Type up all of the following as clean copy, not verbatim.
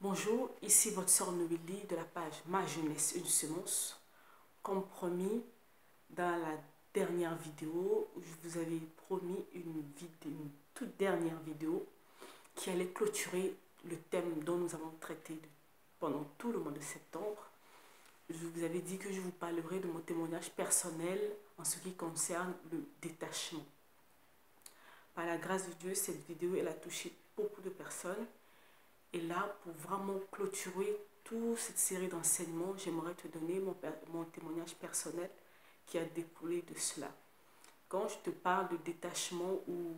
Bonjour, ici votre sœur Noélie de la page Ma Jeunesse, une semence. Comme promis, dans la dernière vidéo, je vous avais promis une toute dernière vidéo qui allait clôturer le thème dont nous avons traité pendant tout le mois de septembre. Je vous avais dit que je vous parlerai de mon témoignage personnel en ce qui concerne le détachement. Par la grâce de Dieu, cette vidéo elle a touché beaucoup de personnes. Et là, pour vraiment clôturer toute cette série d'enseignements, j'aimerais te donner mon témoignage personnel qui a découlé de cela. Quand je te parle de détachement ou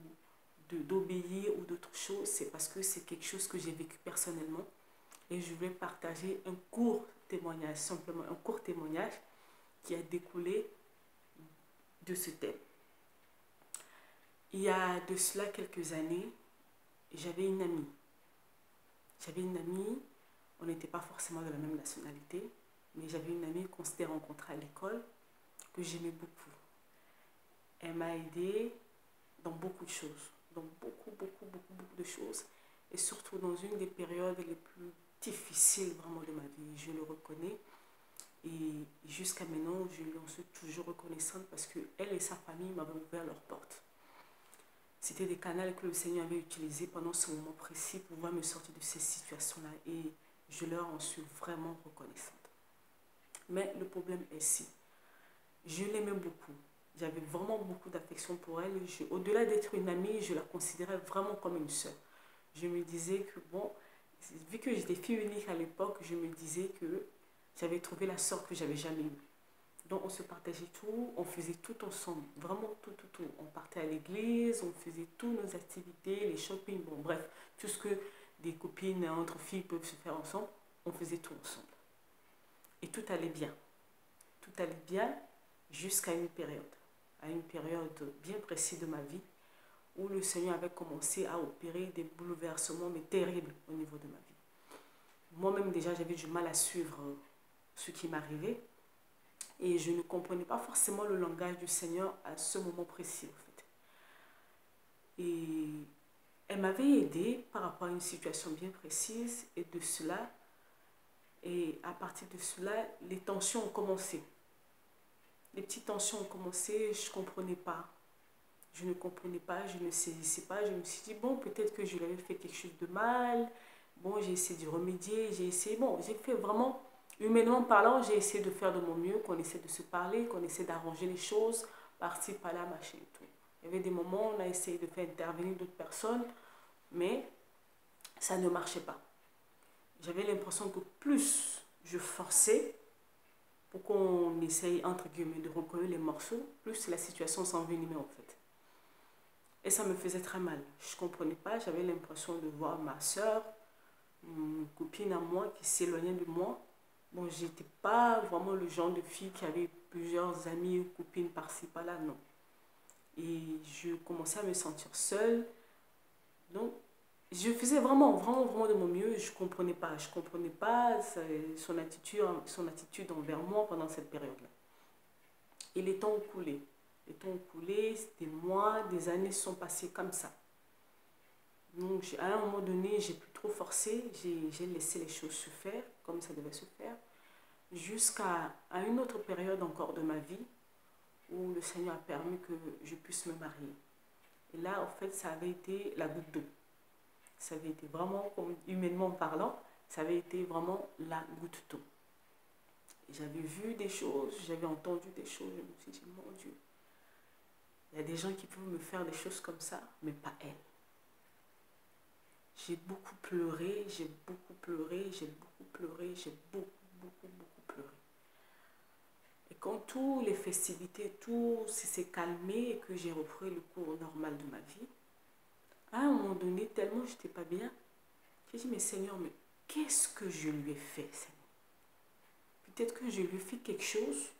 d'obéir ou d'autres choses, c'est parce que c'est quelque chose que j'ai vécu personnellement. Et je vais partager un court témoignage, simplement un court témoignage qui a découlé de ce thème. Il y a de cela quelques années, j'avais une amie. On n'était pas forcément de la même nationalité, mais j'avais une amie qu'on s'était rencontrée à l'école, que j'aimais beaucoup. Elle m'a aidée dans beaucoup de choses, dans beaucoup de choses, et surtout dans une des périodes les plus difficiles vraiment de ma vie, je le reconnais. Et jusqu'à maintenant, je lui en suis toujours reconnaissante parce qu'elle et sa famille m'avaient ouvert leurs portes. C'était des canaux que le Seigneur avait utilisés pendant ce moment précis pour pouvoir me sortir de ces situations-là et je leur en suis vraiment reconnaissante. Mais le problème est si, je l'aimais beaucoup. J'avais vraiment beaucoup d'affection pour elle. Au-delà d'être une amie, je la considérais vraiment comme une sœur. Je me disais que bon, vu que j'étais fille unique à l'époque, je me disais que j'avais trouvé la sœur que j'avais jamais eue. Donc on se partageait tout, on faisait tout ensemble, vraiment tout. On partait à l'église, on faisait toutes nos activités, les shopping, bon bref, tout ce que des copines entre filles peuvent se faire ensemble, on faisait tout ensemble. Et tout allait bien. Tout allait bien jusqu'à une période bien précise de ma vie où le Seigneur avait commencé à opérer des bouleversements mais terribles au niveau de ma vie. Moi-même déjà j'avais du mal à suivre ce qui m'arrivait. Et je ne comprenais pas forcément le langage du Seigneur à ce moment précis, en fait. Et elle m'avait aidée par rapport à une situation bien précise. Et à partir de cela, les tensions ont commencé. Les petites tensions ont commencé, je ne comprenais pas. Je ne comprenais pas, je ne saisissais pas. Je me suis dit, bon, peut-être que je lui avais fait quelque chose de mal. Bon, j'ai essayé de remédier, j'ai fait vraiment... Humainement parlant, j'ai essayé de faire de mon mieux, qu'on essaie de se parler, qu'on essaie d'arranger les choses, par-ci, par-là, machin et tout. Il y avait des moments où on a essayé de faire intervenir d'autres personnes, mais ça ne marchait pas. J'avais l'impression que plus je forçais pour qu'on essaye, entre guillemets, de recoller les morceaux, plus la situation s'envenimait en fait. Et ça me faisait très mal. Je ne comprenais pas, j'avais l'impression de voir ma soeur, une copine à moi qui s'éloignait de moi. Bon, j'étais pas vraiment le genre de fille qui avait plusieurs amis ou copines par-ci, par-là, non. Et je commençais à me sentir seule. Donc, je faisais vraiment de mon mieux. Je comprenais pas son attitude envers moi pendant cette période-là. Et les temps ont coulé. Des mois, des années sont passées comme ça. Donc, à un moment donné, j'ai plus trop forcé, j'ai laissé les choses se faire comme ça devait se faire, jusqu'à une autre période encore de ma vie où le Seigneur a permis que je puisse me marier. Et là, en fait, ça avait été la goutte d'eau. Ça avait été vraiment, comme humainement parlant, ça avait été vraiment la goutte d'eau. J'avais vu des choses, j'avais entendu des choses, je me suis dit, mon Dieu, il y a des gens qui peuvent me faire des choses comme ça, mais pas elle. J'ai beaucoup pleuré, j'ai beaucoup pleuré. Et quand toutes les festivités, tout s'est calmé et que j'ai repris le cours normal de ma vie, à un moment donné, tellement je n'étais pas bien, j'ai dit, mais Seigneur, mais qu'est-ce que je lui ai fait, Seigneur? Peut-être que je lui ai fait quelque chose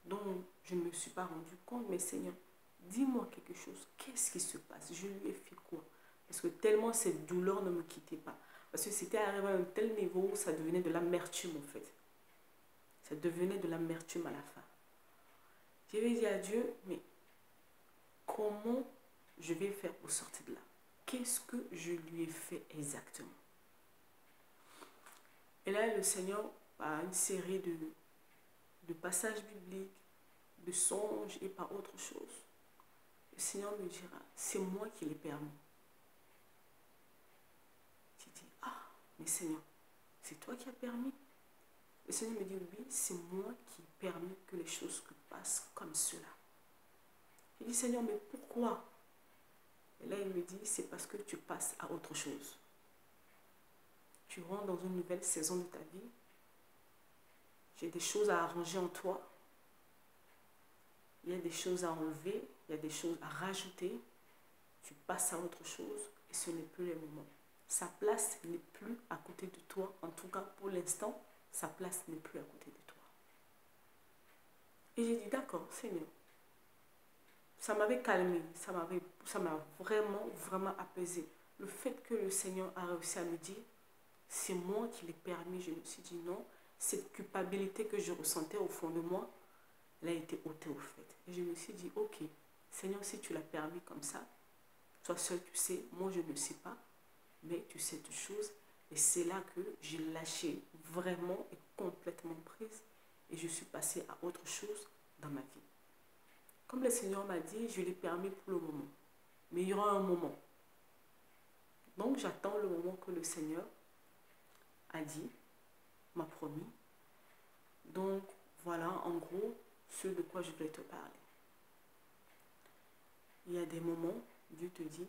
dont je ne me suis pas rendu compte, mais Seigneur, dis-moi quelque chose. Qu'est-ce qui se passe? Je lui ai fait quoi? Parce que tellement cette douleur ne me quittait pas. Parce que c'était arrivé à un tel niveau où ça devenait de l'amertume en fait. Ça devenait de l'amertume à la fin. J'avais dit à Dieu, mais comment je vais faire pour sortir de là? Qu'est-ce que je lui ai fait exactement? là, le Seigneur, par une série de passages bibliques, de songes et par autre chose, le Seigneur me dira, c'est moi qui l'ai permis. Tu dis, ah, mais Seigneur, c'est toi qui as permis? Le Seigneur me dit, oui, c'est moi qui ai permis que les choses passent comme cela. Je dis, Seigneur, mais pourquoi? Et là, il me dit, c'est parce que tu passes à autre chose. Tu rentres dans une nouvelle saison de ta vie. J'ai des choses à arranger en toi. Il y a des choses à enlever, il y a des choses à rajouter. Tu passes à autre chose et ce n'est plus le moment. Sa place n'est plus à côté de toi. En tout cas, pour l'instant, sa place n'est plus à côté de toi. Et j'ai dit, d'accord, Seigneur. Ça m'avait calmé, ça m'a vraiment, vraiment apaisé. Le fait que le Seigneur a réussi à me dire, c'est moi qui l'ai permis, je me suis dit non. Cette culpabilité que je ressentais au fond de moi, elle a été ôtée au fait. Et je me suis dit, ok, Seigneur, si tu l'as permis comme ça, toi seul tu sais, moi je ne sais pas, mais tu sais toutes choses. Et c'est là que j'ai lâché vraiment et complètement prise et je suis passée à autre chose dans ma vie. Comme le Seigneur m'a dit, je l'ai permis pour le moment. Mais il y aura un moment. Donc j'attends le moment que le Seigneur a dit, m'a promis. Donc voilà en gros ce de quoi je voulais te parler. Il y a des moments, Dieu te dit,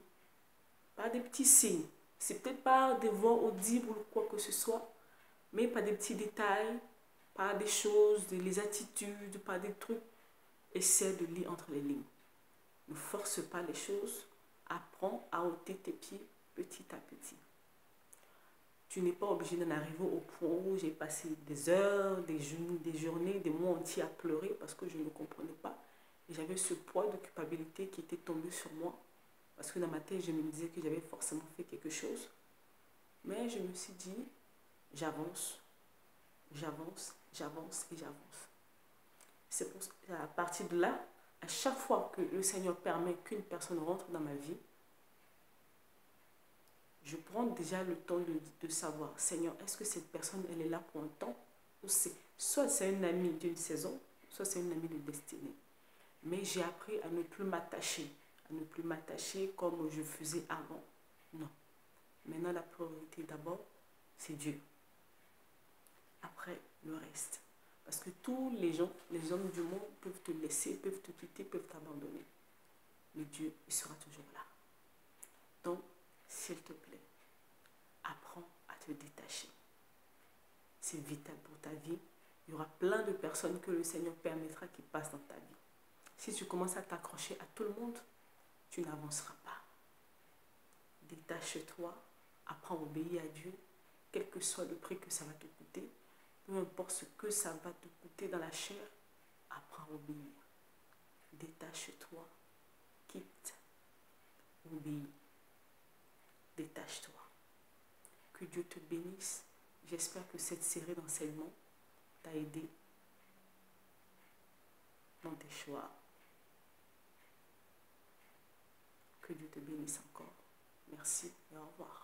pas des petits signes. C'est peut-être pas des voix audibles ou quoi que ce soit, mais pas des petits détails, pas des choses, des attitudes, pas des trucs. Essaie de lire entre les lignes. Ne force pas les choses. Apprends à ôter tes pieds petit à petit. Tu n'es pas obligé d'en arriver au point où j'ai passé des heures, des journées, des mois entiers à pleurer parce que je ne comprenais pas. Et j'avais ce poids de culpabilité qui était tombé sur moi. Parce que dans ma tête, je me disais que j'avais forcément fait quelque chose. Mais je me suis dit, j'avance, j'avance, j'avance et j'avance. C'est à partir de là, à chaque fois que le Seigneur permet qu'une personne rentre dans ma vie, je prends déjà le temps de savoir, Seigneur, est-ce que cette personne, elle est là pour un temps? Ou soit c'est une amie d'une saison, soit c'est une amie de destinée. Mais j'ai appris à ne plus m'attacher comme je faisais avant. Non. Maintenant, la priorité d'abord, c'est Dieu. Après, le reste. Parce que tous les gens, les hommes du monde peuvent te laisser, peuvent te quitter, peuvent t'abandonner. Mais Dieu, il sera toujours là. Donc, s'il te plaît, apprends à te détacher. C'est vital pour ta vie. Il y aura plein de personnes que le Seigneur permettra qui passent dans ta vie. Si tu commences à t'accrocher à tout le monde, tu n'avanceras pas. Détache-toi, apprends à obéir à Dieu, quel que soit le prix que ça va te coûter. Peu importe ce que ça va te coûter dans la chair, apprends à obéir. Détache-toi, quitte, obéis. Détache-toi. Que Dieu te bénisse. J'espère que cette série d'enseignements t'a aidé dans tes choix. Que Dieu te bénisse encore. Merci et au revoir.